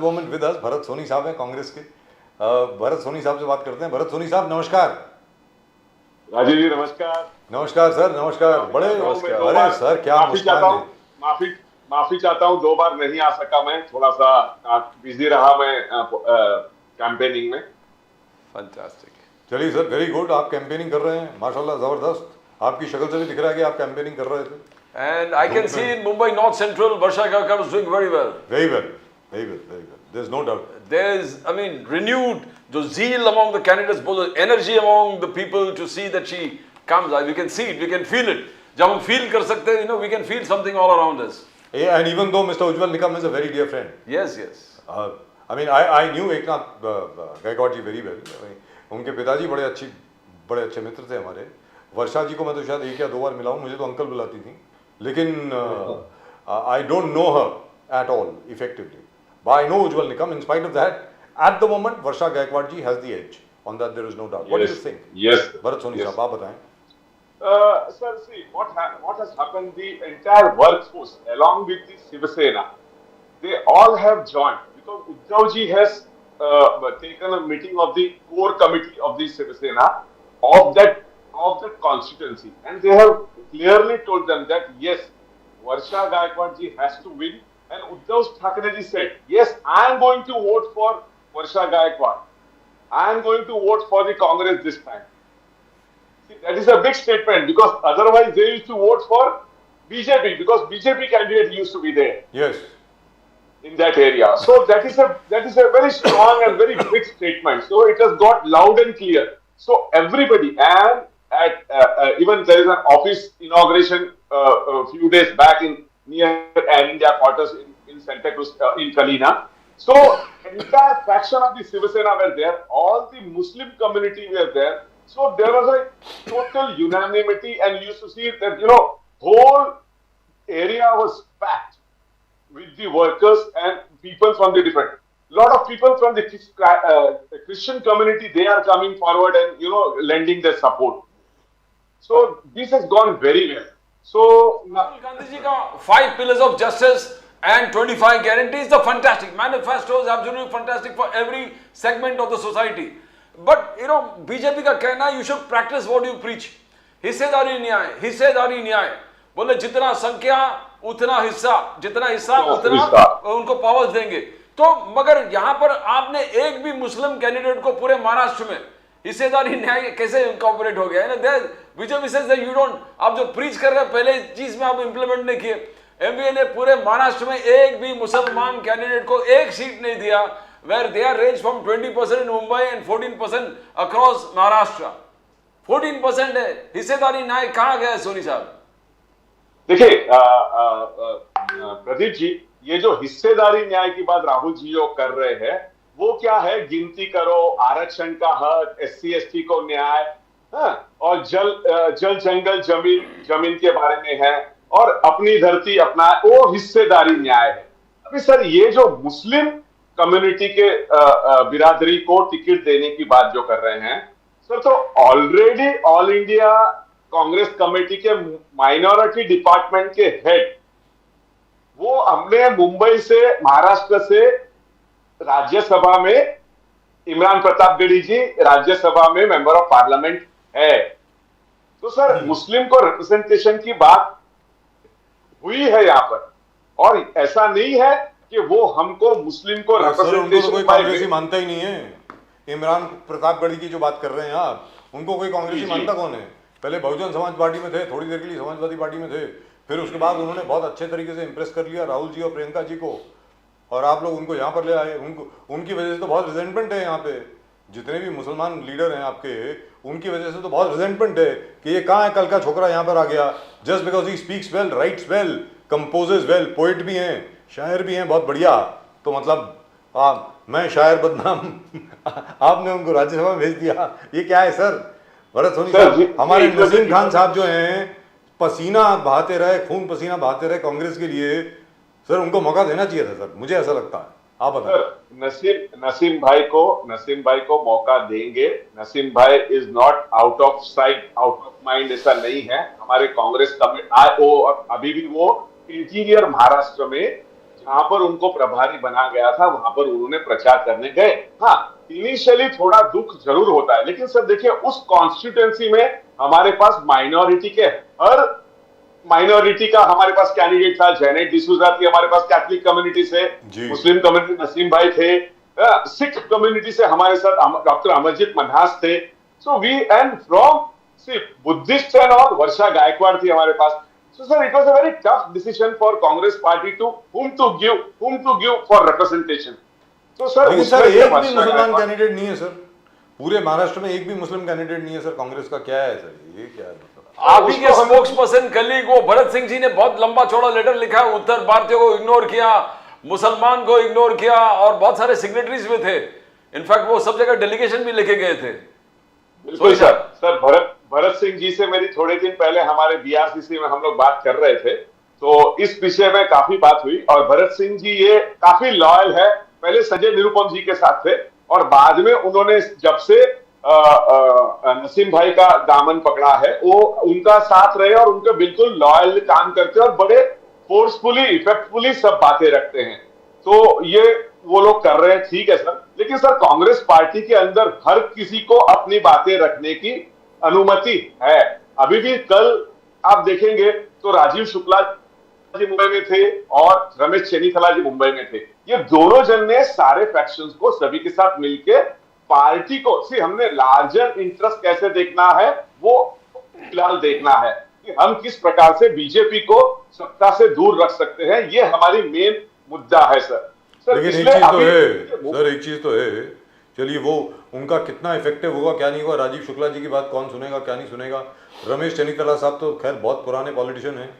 Moment with us Bharat Soni साहब हैं कांग्रेस के। भरत सोनी साहब से बात करते हैं। भरत सोनी साहब नमस्कार। राजीव जी नमस्कार। नमस्कार सर, नमस्कार। बड़े नमस्कार। अरे सर क्या मुस्कान है। माफी चाहता हूँ 2 बार नहीं आ सका, मैं थोड़ा सा बिजी रहा मैं कैंपेनिंग में। फैंटास्टिक। चलिए सर, वेरी गुड। आप कैंपेनिंग कर रहे हैं माशाल्लाह, जबरदस्त। आपकी शक्ल से भी दिख रहा है कि आप कैंपेनिग कर रहे थे। And I can see in Mumbai North Central, Varsha Gaikwad is doing very well. Very well, very well, very well. There's no doubt. There's, I mean, renewed the zeal among the candidates, both the energy among the people to see that she comes. We can see it, we can feel it. जब हम feel कर सकते हैं, we can feel something all around us. Yeah, and even though Mr. Ujjwal Nikam is a very dear friend. Yes, yes. I mean, I knew Eknath Gaikwad ji very well. उनके पिताजी बड़े अच्छे मित्र थे हमारे। वर्षा जी को मैं तो शायद 1 या 2 बार मिला हूँ, मुझे तो अंकल बुलाती थी, लेकिन I don't know her at all effectively. But I know Ujjwal Nikam. In spite of that, at the moment, Varsha Gaikwad ji has the edge. On that, there is no doubt. Yes. What do you think? Yes. Bharat Soni साहब, आप बताएं. Sir, see what has happened. The entire workforce, along with the Shiv Sena, they all have joined because Uddhav ji has taken a meeting of the core committee of the Shiv Sena of that constituency, and they have clearly told them that yes, Varsha Gaikwad ji has to win. And Uddhav Thackeray ji said, yes, I am going to vote for Varsha Gaikwad. I am going to vote for the Congress this time. See, that is a big statement because otherwise they used to vote for BJP because BJP candidate used to be there. Yes. In that area. So that is a very strong and very big statement. So it has got loud and clear. So everybody, and even there is an office inauguration a few days back near Air India quarters in Santa Cruz in Kalina. So entire faction of the Shiv Sena were there. All the Muslim community were there. So there was a total unanimity, and you used to see that whole area was packed with the workers and people from the different. Lot of people from the Christian community, they are coming forward and lending their support. So this has gone very well. So Rahul Gandhi ji ka 5 pillars of justice and 25 guarantees, the fantastic manifesto is absolutely fantastic for every segment of the society. But BJP का कहना, you should practice what you preach. हिस्सेदारी न्याय बोले जितना संख्या उतना हिस्सा, जितना हिस्सा उतना उनको पावर्स देंगे। तो मगर यहाँ पर आपने एक भी मुस्लिम कैंडिडेट को पूरे महाराष्ट्र में हिस्सेदारी न्याय कैसे इनकॉर्पोरेट हो गया है ना। बीजेपी से यू डोंट, आप जो प्रीच कर रहे हैं पहले चीज में आप इंप्लीमेंट नहीं किए। एमबीए ने पूरे महाराष्ट्र में एक भी मुसलमान कैंडिडेट को एक सीट नहीं दिया, where they are range from 20% in Mumbai and 14% across Maharashtra. 14% है हिस्सेदारी न्याय, कहाँ गया सोनी साहब? देखिए प्रदीप जी, ये जो हिस्सेदारी न्याय की बात राहुल जी जो कर रहे हैं, वो क्या है? गिनती करो, आरक्षण का हक, SC ST को न्याय, और जल जंगल जमीन के बारे में है, और अपनी धरती अपना, वो हिस्सेदारी न्याय है। अभी सर ये जो मुस्लिम कम्युनिटी के बिरादरी को टिकट देने की बात जो कर रहे हैं सर, तो already all India Congress committee के माइनॉरिटी डिपार्टमेंट के हेड, वो हमने मुंबई से, महाराष्ट्र से राज्यसभा में इमरान प्रतापगढ़ी जी राज्यसभा में मेंबर ऑफ पार्लियामेंट है। तो सर मुस्लिम को रिप्रेजेंटेशन की बात हुई है यहाँ पर, और ऐसा नहीं है कि वो हमको मुस्लिम को रिप्रेजेंटेशन कोई कांग्रेसी मानता ही नहीं है। इमरान प्रतापगढ़ी की जो बात कर रहे हैं आप, उनको कोई कांग्रेसी मानता कौन है? पहले बहुजन समाज पार्टी में थे, थोड़ी देर के लिए समाजवादी पार्टी में थे, फिर उसके बाद उन्होंने बहुत अच्छे तरीके से इंप्रेस कर लिया राहुल जी और प्रियंका जी को, और आप लोग उनको यहाँ पर ले आए। उनकी वजह से तो बहुत रिजेंटमेंट है यहाँ पे। जितने भी मुसलमान लीडर हैं आपके, उनकी वजह से तो बहुत रिजेंटमेंट है कि ये कहाँ है कल का छोकरा यहाँ पर आ गया, just because he speaks well, rights well, composes well, poet भी हैं, शायर भी हैं, बहुत बढ़िया। तो मतलब मैं शायर बदनाम आपने उनको राज्यसभा में भेज दिया, ये क्या है सर? भरत सोनी साहब, हमारे नसीम खान साहब जो हैं, पसीना बहाते रहे, खून पसीना बहाते रहे कांग्रेस के लिए, सर उनको मौका देना चाहिए था सर, मुझे ऐसा लगता है। आप बताएं। नसीम भाई को मौका देंगे। नसीम भाई is not out of site, out of mind, ऐसा नहीं है। हमारे कांग्रेस कमेटी अभी भी वो इंटीरियर महाराष्ट्र में जहां पर उनको प्रभारी बना गया था वहां पर उन्होंने प्रचार करने गए। हाँ, इनिशियली थोड़ा दुख जरूर होता है, लेकिन सर देखिए उस कॉन्स्टिट्यूएंसी में हमारे पास माइनॉरिटी के हर माइनॉरिटी का हमारे पास कैंडिडेट था। जेनेट डिसूजा थी हमारे पास कैथलिक कम्युनिटी से, जी। मुस्लिम कम्युनिटी नसीम भाई थे, सिख कम्युनिटी से हमारे साथ डॉक्टर अमरजीत मनहास थे। सो वी एंड फ्रॉम सिर्फ बुद्धिस्ट एंड और वर्षा गायकवाड़ थी हमारे पास। So sir, it was a very tough decision for Congress party to whom to give for representation. So sir, लेकिन उसमें सर से एक भी वर्षा मुसलमान गायकवाड़- कैंडिडेट नहीं है सर, पूरे महाराष्ट्र में एक भी मुस्लिम कैंडिडेट नहीं है सर। कांग्रेस का क्या है सर, ये क्या है मतलब? आप ही के उसको हम- स्पोक्स पर्सन कलीग वो भरत सिंह जी ने बहुत लंबा चौड़ा लेटर लिखा, उत्तर भारतीयों को इग्नोर किया, मुसलमान को इग्नोर किया, और बहुत सारे सिग्नेटरीज भी थे। इनफैक्ट वो सब जगह डेलीगेशन भी लेके गए थे। बिल्कुल सर। सर भरत सिंह जी से मेरी थोड़े दिन पहले हमारे बीआरसीसी में हम लोग बात कर रहे थे, तो इस विषय में काफी बात हुई। और भरत सिंह जी ये काफी लॉयल है, पहले संजय निरुपम जी के साथ थे और बाद में उन्होंने जब से नसीम भाई का दामन पकड़ा है वो उनका साथ रहे और उनके बिल्कुल लॉयल काम करते हैं और बड़े फोर्सफुली इफेक्टफुली सब बातें रखते हैं। तो ये वो लोग कर रहे हैं, ठीक है सर। लेकिन सर कांग्रेस पार्टी के अंदर हर किसी को अपनी बातें रखने की अनुमति है। अभी भी कल आप देखेंगे तो राजीव शुक्ला जी मुंबई में थे और रमेश चेन्नीथला जी मुंबई में थे। ये दोनों जन ने सारे फैक्शंस को सभी के साथ मिलके पार्टी को हमने लार्जर इंटरेस्ट कैसे देखना है वो फिलहाल देखना है कि हम किस प्रकार से बीजेपी को सत्ता से दूर रख सकते हैं, ये हमारी मेन मुद्दा है सर। लेकिन एक चीज तो है सर, एक चीज तो है, चलिए वो उनका कितना इफेक्टिव होगा क्या नहीं होगा, राजीव शुक्ला जी की बात कौन सुनेगा क्या नहीं सुनेगा। रमेश चन्नीतला साहब तो खैर बहुत पुराने पॉलिटिशियन हैं,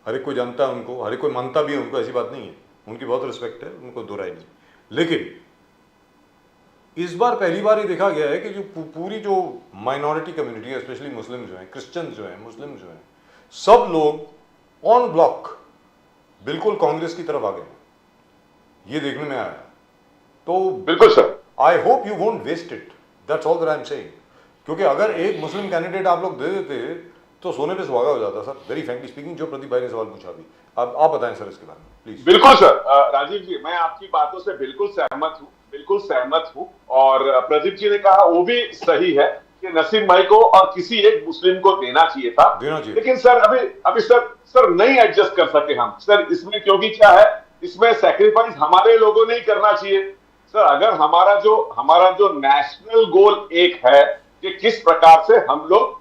हर एक कोई जानता है उनको, हर एक कोई मानता भी है उनको, ऐसी बात नहीं है, उनकी बहुत रिस्पेक्ट है, उनको दो राय नहीं। लेकिन इस बार पहली बार ये देखा गया है कि जो पूरी जो माइनॉरिटी कम्युनिटी है, स्पेशली मुस्लिम जो हैं, क्रिश्चियन जो हैं, मुस्लिम जो हैं, सब लोग ऑन ब्लॉक बिल्कुल कांग्रेस की तरफ आ गए, ये देखने में आया। तो बिल्कुल sir, I hope you won't waste it, that's all that I am saying. क्योंकि अगर एक मुस्लिम कैंडिडेट आप लोग दे देते तो सोने पे सुहागा हो जाता सर, वेरी फ्रैंकली स्पीकिंग। जो प्रदीप भाई ने सवाल पूछा अभी, आप बताएं सर इसके बारे में प्लीज। बिल्कुल सर, राजीव जी मैं आपकी बातों से बिल्कुल सहमत हूँ, बिल्कुल सहमत हूँ। और प्रदीप जी ने कहा वो भी सही है कि नसीम भाई को और किसी एक मुस्लिम को देना चाहिए था, देना चाहिए। लेकिन सर अभी सर नहीं एडजस्ट कर सके हम सर इसमें, क्योंकि क्या है इसमें सैक्रिफाइस हमारे लोगों ने ही करना चाहिए सर। अगर हमारा जो नेशनल गोल एक है कि किस प्रकार से हम लोग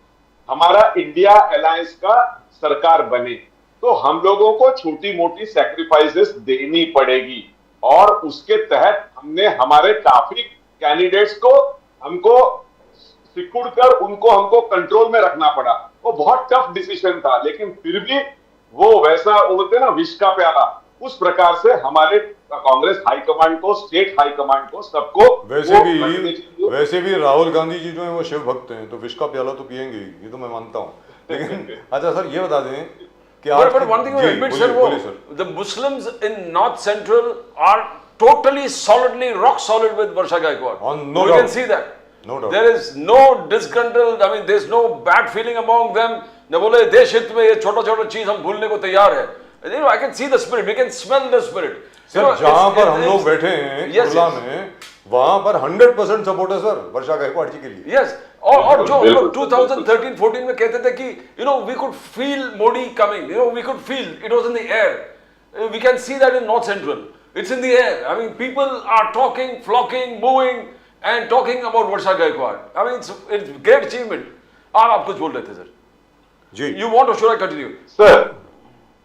हमारा इंडिया अलायंस का सरकार बने, तो हम लोगों को छोटी मोटी सैक्रिफाइसेस देनी पड़ेगी। और उसके तहत हमने हमारे काफी कैंडिडेट्स को हमको सिकुड़ कर उनको हमको कंट्रोल में रखना पड़ा। वो बहुत टफ डिसीजन था, लेकिन फिर भी वो वैसा बोलते ना विष का प्याला, उस प्रकार से हमारे कांग्रेस हाईकमांड को, स्टेट हाईकमांड को, सबको वैसे भी राहुल गांधी जी जो है वो शिव भक्त हैं, तो विष का प्याला तो पियेंगे, ये तो मैं मानता हूँ। लेकिन अच्छा सर ये बता दें कि but one thing you admit sir, the Muslims in North Central are totally solidly rock solid with Varsha Gaikwad. No we doubt. can see that. No doubt. There is no disgruntled, I mean, there's no bad feeling among them. ने बोले देश हित में ये छोटा-छोटा चीज हम भूलने को तैयार है. You know, I can see the spirit. We can smell the spirit. Sir जहां पर हम लोग बैठे हैं कुर्ला में, वहां पर 100% सपोर्ट है सर वर्षा गायकवाड़ जी के लिए। Yes. और जो हम लोग 2013-14 में कहते थे कि you know we could feel Modi coming, you know we could feel it was in the air. We can see that in North Central. It's in the air. I mean people are talking, flocking, moving and talking about Varsha Gaikwad. I mean it's great achievement. आप कुछ बोल रहे थे sir? जी। You want or should I continue? Sir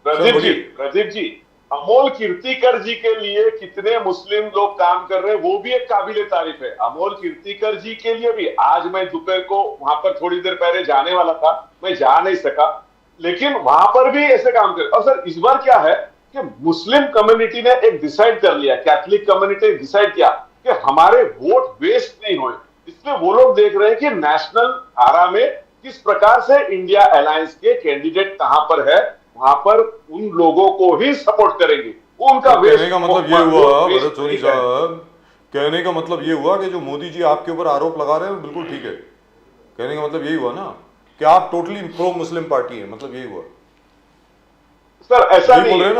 Pradeep ji Amol Kirtikar ji के लिए कितने मुस्लिम लोग काम कर रहे हैं वो भी एक काबिले तारीफ है। अमोल कीर्तिकर जी के लिए भी आज मैं दोपहर को वहां पर थोड़ी देर पहले जाने वाला था, मैं जा नहीं सका, लेकिन वहां पर भी ऐसे काम कर। और सर इस बार क्या है कि मुस्लिम कम्युनिटी ने एक डिसाइड कर लिया, कैथलिक कम्युनिटी ने डिसाइड किया कि हमारे वोट वेस्ट नहीं हुए, इसलिए वो लोग देख रहे हैं कि नेशनल आरा में किस प्रकार से इंडिया अलायंस के कैंडिडेट कहां पर है, वहां पर उन लोगों को ही सपोर्ट करेंगे। वो उनका कहने का मतलब ये हुआ भरत सोनी साहब, कहने का मतलब ये हुआ कि जो मोदी जी आपके ऊपर आरोप लगा रहे हैं बिल्कुल ठीक है। कहने का मतलब यही हुआ ना कि आप टोटली प्रो मुस्लिम पार्टी है, मतलब यही हुआ सर। ऐसा नहीं है,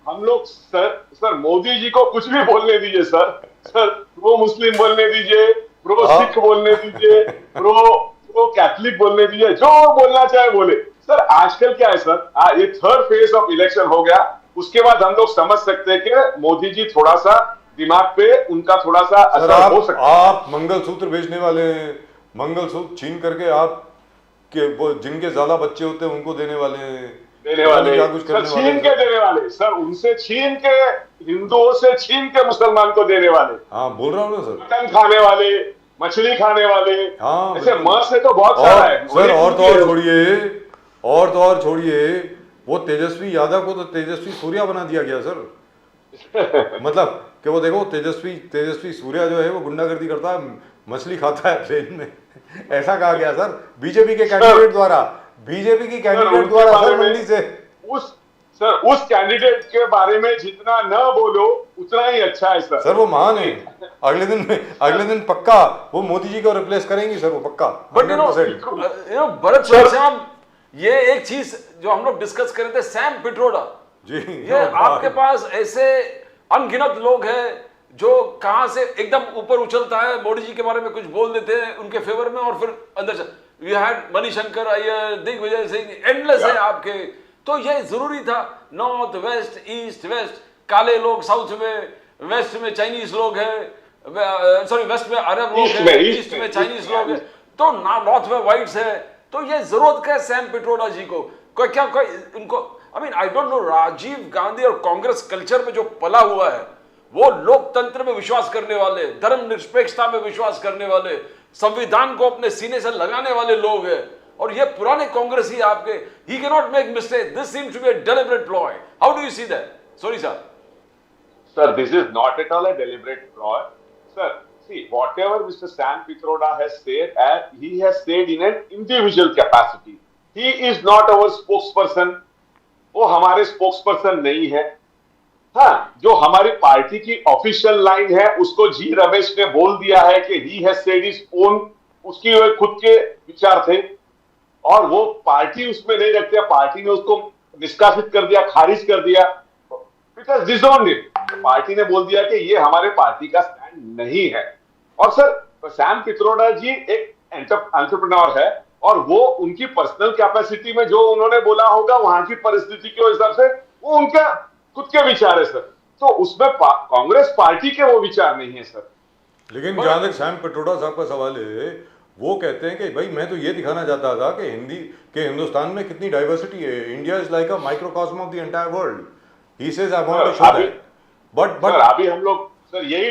हम लोग सर मोदी जी को कुछ भी बोलने दीजिए सर प्रो मुस्लिम बोलने दीजिए, प्रो सिख बोलने दीजिए, प्रो कैथलिक बोलने दीजिए, जो बोलना चाहे बोले सर। आजकल क्या है सर, ये थर्ड फेज ऑफ इलेक्शन हो गया, उसके बाद हम लोग समझ सकते हैं कि मोदी जी थोड़ा सा दिमाग पे उनका थोड़ा सा असर हो सकता है। आप मंगलसूत्र बेचने वाले हैं, मंगलसूत्र छीन करके आप के वो जिनके ज्यादा बच्चे होते हैं उनको देने वाले हैं, क्या कुछ सर करने वाले छीन के देने वाले, सर उनसे छीन के, हिंदुओं से छीन के मुसलमान को देने वाले। हाँ बोल रहा हूँ ना सर, मटन खाने वाले, मछली खाने वाले, हाँ ऐसे मांस से तो बहुत सारा है सर। और तो और छोड़िए, वो तेजस्वी यादव को तो तेजस्वी सूर्या बना दिया गया सर। मतलब कि वो देखो तेजस्वी सूर्या जो है वो गुंडागर्दी करता है, मछली खाता है ट्रेन में, ऐसा कहा गया सर बीजेपी के कैंडिडेट द्वारा, सर मंडी से। उस कैंडिडेट के बारे में जितना न बोलो उतना ही अच्छा है सर। सर वो महान है, अगले दिन पक्का वो मोदी जी को रिप्लेस करेंगी सर, वो पक्का। But you know Bharat Shyam, ये एक चीज जो हम लोग डिस्कस कर रहे थे, सैम पिट्रोडा जी, ये आपके पास ऐसे अनगिनत लोग हैं जो कहां से एकदम ऊपर उछलता है, मोदी जी के बारे में कुछ बोल देते हैं उनके फेवर में और फिर अंदर से we had Mani Shankar Aiyar, Digvijaya Singh, endless है आपके। तो ये जरूरी था, नॉर्थ वेस्ट ईस्ट वेस्ट, काले लोग साउथ में, वेस्ट में चाइनीज लोग हैं, सॉरी वेस्ट में अरब लोग हैं, ईस्ट में चाइनीज लोग हैं, तो नॉर्थ में व्हाइट्स है। तो ये जरूरत क्या है सैम पिट्रोडा जी को? कोई उनको I mean I don't know, Rajiv Gandhi और कांग्रेस कल्चर में जो पला हुआ है, वो लोकतंत्र में विश्वास करने वाले, धर्मनिरपेक्षता में विश्वास करने वाले, संविधान को अपने सीने से लगाने वाले लोग हैं। और ये पुराने कांग्रेसी आपके, he can not make mistake, this seems to be a deliberate ploy. How do you see that? Sorry sir, this is not at all a deliberate ploy sir. See, whatever Mr. Sam Pitroda has said, he has said in an individual capacity. He is not our spokesperson. वो हमारे spokesperson नहीं है। हाँ, जो हमारी party की official line है उसको जी रमेश ने बोल दिया है कि he has said his own, उसकी खुद के विचार थे और वो पार्टी उसमें नहीं रखते, पार्टी ने उसको निष्कासित कर दिया, खारिज कर दिया। It has disowned it. Party ने बोल दिया कि ये हमारे पार्टी का स्टैंड नहीं है। और सर सैम पित्रोडा जी एक एंटरप्रेन्योर है और वो उनकी पर्सनल कैपेसिटी में जो उन्होंने बोला होगा वहां की परिस्थिति के हिसाब से वो उनका खुद के विचार है सर। तो उसमें कांग्रेस पार्टी के वो विचार नहीं है सर। लेकिन जहां तक सैम पिट्रोडा साहब का सवाल है, वो कहते हैं कि भाई मैं तो ये दिखाना चाहता था कि हिंदुस्तान में कितनी डाइवर्सिटी है, India is like a microcosm of the entire world. He says I want to show that. But अभी हम लोग सर यही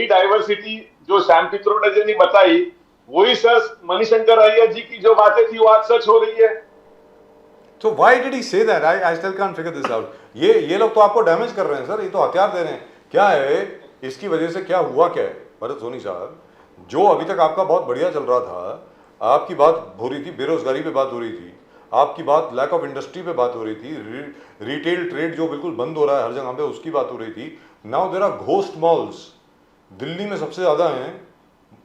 डाइवर्सिटी जो सैम पित्रोडा जी ने बताई, वही सर मणिशंकर अय्यर जी की जो बातें थी वो आज सच हो रही है। So why did he say that? I still can't figure this out. ये लोग तो आपको डैमेज कर रहे हैं सर, ये तो हथियार दे रहे हैं। क्या है इसकी वजह से, क्या हुआ क्या है भरत सोनी साहब? जो अभी तक आपका बहुत बढ़िया चल रहा था, आपकी बात हो रही थी, बेरोजगारी पे बात हो रही थी, आपकी बात लैक ऑफ इंडस्ट्री पे बात हो रही थी, रिटेल ट्रेड जो बिल्कुल बंद हो रहा है हर जगह पे उसकी बात हो रही थी। Now there are ghost malls, Delhi में सबसे ज्यादा हैं,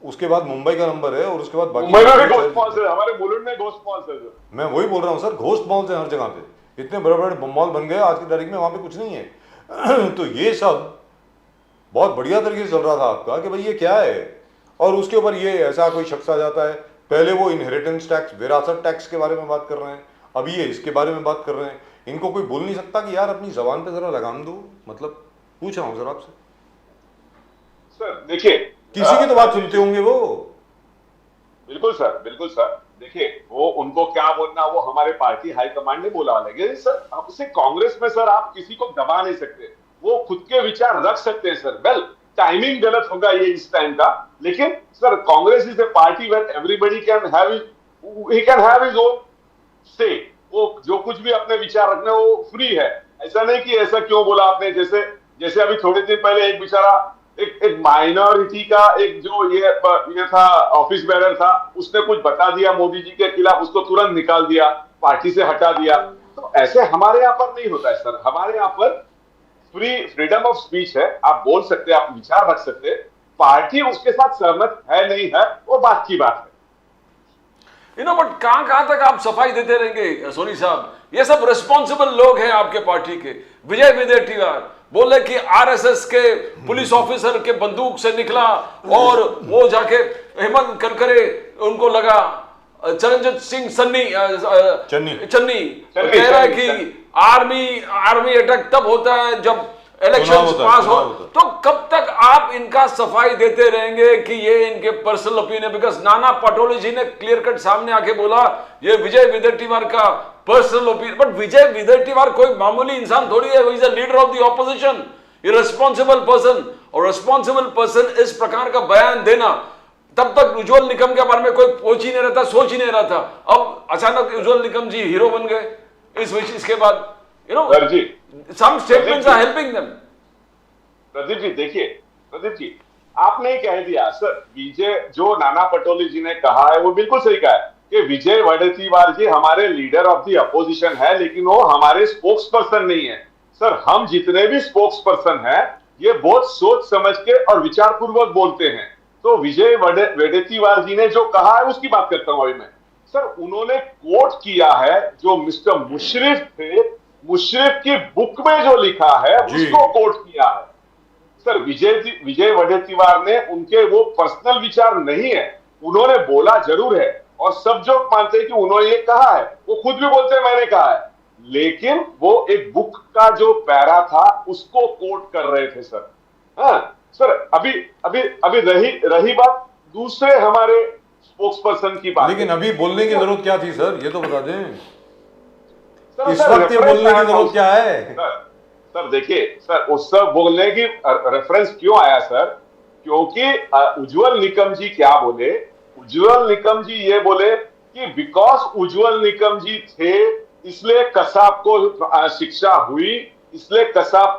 उसके बाद मुंबई का नंबर है और उसके बाद बाकी मुंबई में भी घोस्ट मॉल्स है, हमारे मुलुंड में घोस्ट मॉल्स है। मैं वही बोल रहा हूँ सर, घोस्ट मॉल्स हैं हर जगह पे, इतने बड़े बड़े मॉल बन गए आज की तारीख में, वहां पे कुछ नहीं है। तो ये सब बहुत बढ़िया तरीके से चल रहा था आपका कि भाई ये क्या है, और उसके ऊपर ये ऐसा कोई शख्स आ जाता है, पहले वो इनहेरिटेंस टैक्स, विरासत टैक्स के बारे में बात कर रहे हैं, अभी ये इसके बारे में बात कर रहे हैं। इनको कोई बोल नहीं सकता कि यार अपनी जबान पे जरा लगाम दो? मतलब पूछ रहा हूं सर आपसे। सर देखिए, किसी की तो बात सुनते होंगे वो। बिल्कुल सर देखिए, वो उनको क्या बोलना वो हमारे पार्टी हाईकमांड ने बोला, लेकिन सर आपसे कांग्रेस में सर आप किसी को दबा नहीं सकते, वो खुद के विचार रख सकते हैं सर। वेल टाइमिंग गलत होगा ये इस टाइम का, लेकिन sir Congress is a party wear everybody can have his own से, वो जो कुछ भी अपने विचार रखने वो फ्री है। ऐसा नहीं कि ऐसा क्यों बोला आपने, जैसे अभी थोड़े दिन पहले एक बेचारा एक माइनॉरिटी का एक जो ये था ऑफिस बेरर था, उसने कुछ बता दिया मोदी जी के खिलाफ, उसको तुरंत निकाल दिया, पार्टी से हटा दिया। तो ऐसे हमारे यहाँ पर नहीं होता है सर, हमारे यहाँ पर फ्रीडम ऑफ स्पीच है, आप बोल सकते हैं, आप विचार रख सकते हैं, पार्टी उसके साथ सहमत है नहीं है वो बात की बात है। बट कहां तक आप सफाई देते रहेंगे सोनी साहब? ये सब रिस्पॉन्सिबल लोग हैं आपके पार्टी के। विजय विदेटीवार बोले कि आरएसएस के पुलिस ऑफिसर के बंदूक से निकला और वो जाके हेमंत करकरे उनको लगा, चरणजीत सिंह चन्नी कह रहा है कि आर्मी अटैक तब होता है जब इलेक्शन पास हो। तो कब तक आप इनका सफाई देते रहेंगे कि ये इनके personal opinion? Because Nana Patole जी ने क्लियर कट सामने आके बोला ये विजय विदेटीवार का पर्सनल ओपिनियन। बट विजय विदेटीवार कोई मामूली इंसान थोड़ी है, is the leader of the opposition, A responsible person. और रिस्पॉन्सिबल पर्सन इस प्रकार का बयान देना, तब तक उज्जवल निकम के बारे में कोई सोच ही नहीं रहा था, सोच ही नहीं रहा था। अब अचानक उज्जवल निकम जी हीरो बन गए इसके बाद। some statements are helping them. Pradeep ji देखिए, प्रदीप जी आपने ही कह दिया सर, विजय जो नाना पटोले जी ने कहा है वो बिल्कुल सही कहा है कि विजय वडेट्टीवार जी हमारे लीडर ऑफ द अपोजिशन है, लेकिन वो हमारे स्पोक्स पर्सन नहीं है। सर हम जितने भी स्पोक्स पर्सन हैं ये बहुत सोच समझ के और विचार पूर्वक बोलते हैं। तो विजय वडेट्टीवार जी ने जो कहा है उसकी बात करता हूं अभी मैं। सर उन्होंने कोट किया है जो मिस्टर मुशर्रफ थे, मुशर्रफ की बुक में जो लिखा है उसको कोट किया है। सर विजय वडेट्टीवार ने उनके वो पर्सनल विचार नहीं है, उन्होंने बोला जरूर है और सब जो मानते हैं कि उन्होंने ये कहा है, वो खुद भी बोलते हैं मैंने कहा है, लेकिन वो एक बुक का जो पैरा था उसको कोट कर रहे थे सर। हाँ सर अभी रही बात दूसरे हमारे स्पोक्स पर्सन की बात, लेकिन अभी बोलने की जरूरत क्या थी सर, ये तो बता दें। इस वक्त ये बोलने की जरूरत क्या है? सर देखिए सर, उस सब बोलने की रेफरेंस क्यों आया सर? क्योंकि उज्जवल निकम जी क्या बोले, उज्जवल निकम जी ये बोले कि बिकॉज उज्जवल निकम जी थे इसलिए कसाब को शिक्षा हुई, इसलिए कसाब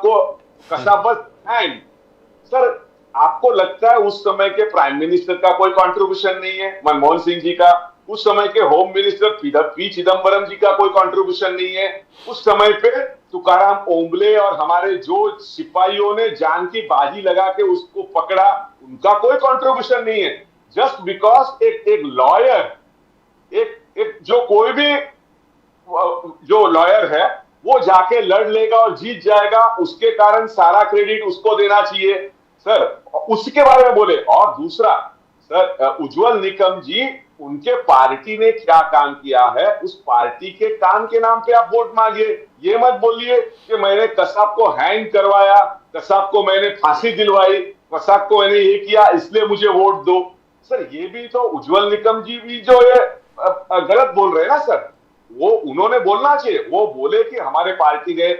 हैंग। सर आपको लगता है उस समय के प्राइम मिनिस्टर का कोई कंट्रीब्यूशन नहीं है, मनमोहन सिंह जी का? उस समय के होम मिनिस्टर पी चिदम्बरम जी का कोई कंट्रीब्यूशन नहीं है? उस समय पे तुकाराम ओंबले और हमारे जो सिपाहियों ने जान की बाजी लगा के उसको पकड़ा, उनका कोई कंट्रीब्यूशन नहीं है। जस्ट बिकॉज एक लॉयर, एक जो कोई भी जो लॉयर है वो जाके लड़ लेगा और जीत जाएगा, उसके कारण सारा क्रेडिट उसको देना चाहिए सर, उसके बारे में बोले। और दूसरा सर उज्जवल निकम जी, उनके पार्टी ने क्या काम किया है, उस पार्टी के काम के नाम पे आप वोट मांगिए। ये मत बोलिए कि मैंने कसाब को हैंग करवाया, कसाब को मैंने फांसी दिलवाई, कसाब को मैंने ये किया इसलिए मुझे वोट दो। सर ये भी तो उज्जवल निकम जी भी जो ये गलत बोल रहे हैं ना सर, वो उन्होंने बोलना चाहिए। वो बोले कि हमारे पार्टी ने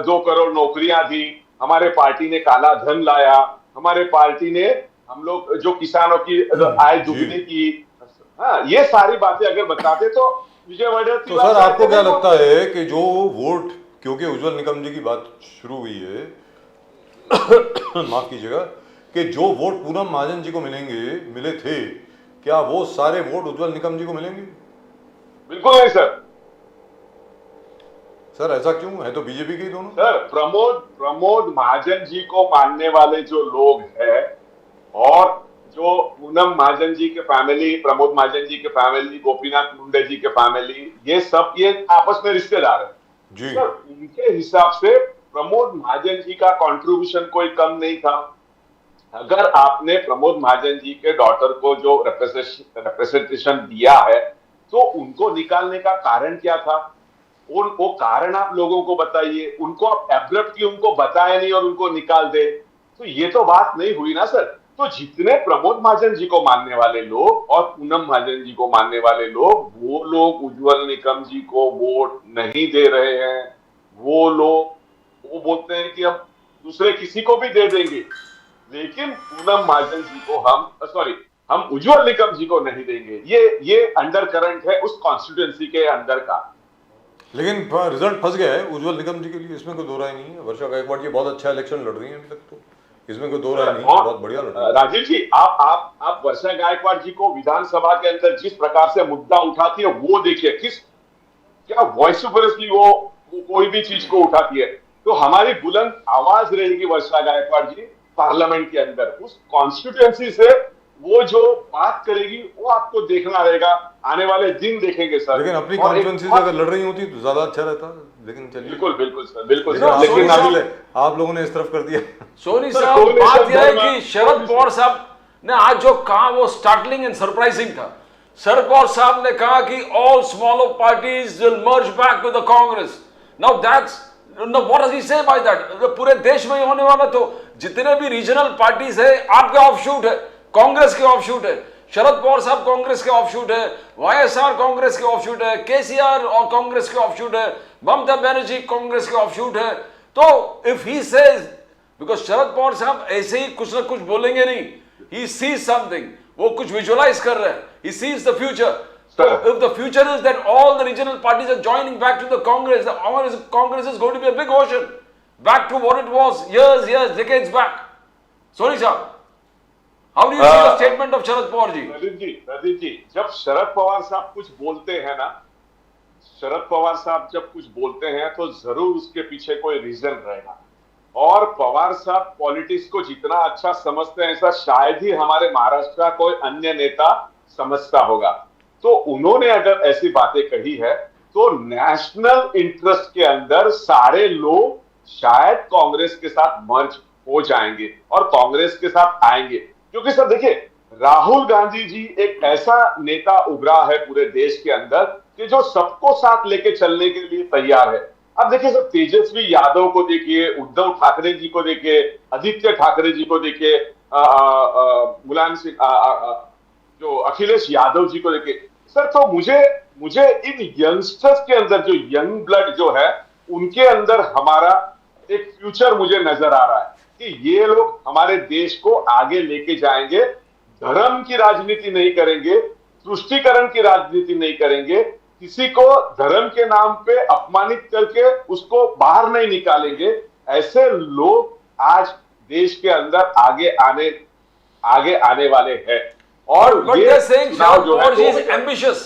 2 करोड़ नौकरियां दी, हमारे पार्टी ने काला धन लाया, हमारे पार्टी ने हम लोग जो किसानों की आय दुगनी की। हाँ ये सारी बातें अगर बताते तो विजय वडेट्टीवार। तो सर आपको क्या लगता है कि जो वोट, क्योंकि उज्जवल निकम जी की बात शुरू हुई है माफ कीजिएगा, कि जो वोट पूनम महाजन जी को मिले थे, क्या वो सारे वोट उज्जवल निकम जी को मिलेंगे? बिल्कुल नहीं सर। सर ऐसा क्यों है? तो बीजेपी के दोनों सर प्रमोद महाजन जी को मानने वाले जो लोग हैं और जो पूनम महाजन जी के फैमिली, प्रमोद महाजन जी के फैमिली, गोपीनाथ मुंडे जी के फैमिली, ये सब ये आपस में रिश्तेदार है जी। सर उनके हिसाब से प्रमोद महाजन जी का कंट्रीब्यूशन कोई कम नहीं था। अगर आपने प्रमोद महाजन जी के डॉटर को जो रिप्रेजेंटेशन दिया है तो उनको निकालने का कारण क्या था? वो कारण आप लोगों को बताइए। उनको आप एब्रप्टली उनको बताए नहीं और उनको निकाल दे, तो ये तो बात नहीं हुई ना सर। तो जितने प्रमोद महाजन जी को मानने वाले लोग और पूनम महाजन जी को मानने वाले लोग, वो लोग उज्जवल निकम जी को वोट नहीं दे रहे हैं। वो लोग वो बोलते हैं कि हम दूसरे किसी को भी दे देंगे, लेकिन पूनम महाजन जी को हम उज्जवल निकम जी को नहीं देंगे। ये अंडर करंट है उस कॉन्स्टिट्यूएंसी के अंदर का। लेकिन रिजल्ट फंस गया है उज्जवल निकम जी के लिए, इसमें कोई दो राय नहीं है। वर्षा गायकवाड़ जी बहुत अच्छा इलेक्शन लड़ रही है अभी तक, तो इसमें कोई दो राय नहीं है, बहुत बढ़िया लड़ रही है। राजीव जी आप वर्षा गायकवाड़ जी को विधानसभा के अंदर जिस प्रकार से मुद्दा उठाती है वो देखिए, क्या वॉइसफुलली वो कोई भी चीज को उठाती है। तो हमारी बुलंद आवाज रहेगी वर्षा गायकवाड़ जी पार्लियामेंट के अंदर। उस कॉन्स्टिट्यूएंसी से वो जो बात करेगी वो आपको देखना रहेगा, आने वाले दिन देखेंगे सर। लेकिन अपनी और एक कॉन्फ्रेंस बात- अगर लड़ रही होती तो ज्यादा अच्छा रहता, लेकिन चलिए। बिल्कुल बिल्कुल सर, बिल्कुल लेकिन सर, आप लेकिन लोगों साहब- ने- आप लोगों ने इस तरफ कर दिया। सोनी सर, साहब, कोई बात नहीं, यह है सर, कि शरद पवार साहब ने आज जो कहा वो स्टार्टलिंग एंड सरप्राइजिंग था। शरद पवार साहब ने कहा कि all smaller parties will merge back with the Congress. Now that's what does he से बाय दैट? पूरे देश में ही होने वाला, तो जितने भी रीजनल पार्टीज है आपके ऑफशूट है, कांग्रेस के ऑफशूट है, शरद पवार साहब कांग्रेस के ऑफशूट है, वाईएसआर कांग्रेस के ऑफशूट है, केसीआर और कांग्रेस के ऑफशूट है, ममता बनर्जी कांग्रेस के ऑफशूट है। तो if he says, because Sharad Pawar साहब ऐसे ही कुछ ना कुछ बोलेंगे नहीं, ही सीज समथिंग, वो कुछ विजुअलाइज कर रहे हैं, he sees the future. So if the future is that all the regional parties are joining back to the Congress is going to be a big ocean, back to what it was years, decades back. Sorry, sir. How do you see the statement of Sharad Pawar ji? Pradeep ji, जब शरद पवार साहब कुछ बोलते हैं ना, शरद पवार साहब जब कुछ बोलते हैं तो जरूर उसके पीछे कोई रीजन रहेगा। और पवार साहब पॉलिटिक्स को जितना अच्छा समझते हैं ऐसा शायद ही हमारे महाराष्ट्र का कोई अन्य नेता समझता होगा। तो उन्होंने अगर ऐसी बातें कही है तो नेशनल इंटरेस्ट के अंदर सारे लोग शायद कांग्रेस के साथ मर्ज हो जाएंगे और कांग्रेस के साथ आएंगे। क्योंकि सर देखिए, राहुल गांधी जी एक ऐसा नेता उभरा है पूरे देश के अंदर कि जो सबको साथ लेके चलने के लिए तैयार है। अब देखिए सर, तेजस्वी यादव को देखिए, उद्धव ठाकरे जी को देखिए, आदित्य ठाकरे जी को देखिए, मुलायम सिंह, जो अखिलेश यादव जी को देखिए सर। तो मुझे इन यंगस्टर्स के अंदर, जो यंग ब्लड जो है, उनके अंदर हमारा एक फ्यूचर मुझे नजर आ रहा है कि ये लोग हमारे देश को आगे लेके जाएंगे। धर्म की राजनीति नहीं करेंगे, तुष्टीकरण की राजनीति नहीं करेंगे, किसी को धर्म के नाम पे अपमानित करके उसको बाहर नहीं निकालेंगे। ऐसे लोग आज देश के अंदर आगे आने वाले हैं। और But ये they're saying चुनाव Sharad जो है, Pawar ji is तो- ambitious.